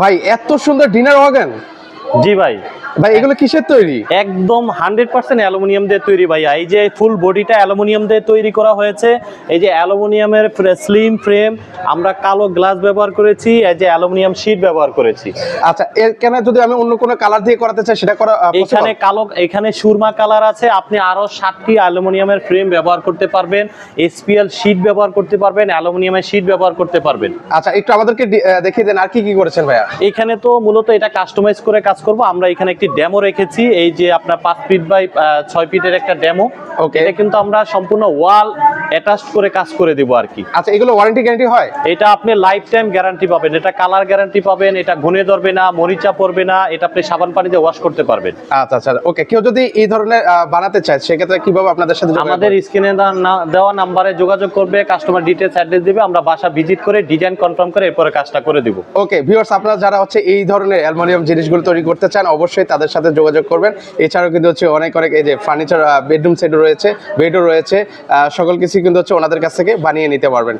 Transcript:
ভাই এত সুন্দর ডিনার ওয়াগন। জি ভাই। ভাই এগুলো কিসের তৈরি? একদম 100% অ্যালুমিনিয়াম দিয়ে তৈরি ভাইয়া। এই যে ফুল বডিটা অ্যালুমিনিয়াম দিয়ে তৈরি করা হয়েছে। এই যে অ্যালুমিনিয়ামের স্লিম ফ্রেম, আমরা কালো গ্লাস ব্যবহার করেছি, এই যে অ্যালুমিনিয়াম শীট ব্যবহার করেছি। আচ্ছা, এর কেন যদি আমি অন্য কোনো কালার দিয়ে করাতে চাই সেটা করা এখানে কালো, এখানে সুরমা কালার আছে। আপনি আরো 7টি অ্যালুমিনিয়ামের ফ্রেম ব্যবহার করতে পারবেন, এসপিএল শীট ব্যবহার করতে পারবেন, অ্যালুমিনিয়ামের শীট ব্যবহার করতে পারবেন। আচ্ছা, একটু আমাদেরকে দেখিয়ে দেন আর কি কি করেছেন ভাইয়া। এখানে তো মূলত এটা কাস্টমাইজ করে কাজ করব। আমরা এখানে একটি ডেমো রেখেছি, এই যে আপনার 5 ফিট বাই 6 ফিটের একটা ডেমো। ওকে, এটা কিন্তু আমরা সম্পূর্ণ ওয়াল অ্যাটাচ করে কাজ করে দিব আর কি। আচ্ছা, এগুলো ওয়ারেন্টি গ্যারান্টি হয়? এটা আপনি লাইফ টাইম গ্যারান্টি পাবেন, এটা কালার গ্যারান্টি পাবেন, এটা ঘুনে ধরবে না, মরিচা পড়বে না, এটা আপনি সাবান পানিতে ওয়াশ করতে পারবেন। আচ্ছা আচ্ছা, ওকে। কেউ যদি এই ধরনের বানাতে চায় সেক্ষেত্রে কিভাবে আপনাদের সাথে যোগাযোগ আমাদের স্ক্রিনে দেওয়া নাম্বারে যোগাযোগ করবে, কাস্টমার ডিটেইলস অ্যাড্রেস দিবে, আমরা বাসা ভিজিট করে ডিজাইন কনফার্ম করে এরপরে কাজটা করে দিব। ওকে ভিউয়ার্স, আপনারা যারা হচ্ছে এই ধরনের অ্যালুমিনিয়াম জিনিসগুলো তৈরি করতে চান অবশ্যই তাদের সাথে যোগাযোগ করবেন। এছাড়াও কিন্তু হচ্ছে অনেক এই যে ফার্নিচার, বেডরুম সেটও রয়েছে, বেডও রয়েছে, সকল কিছু কিন্তু হচ্ছে ওনাদের কাছ থেকে বানিয়ে নিতে পারবেন।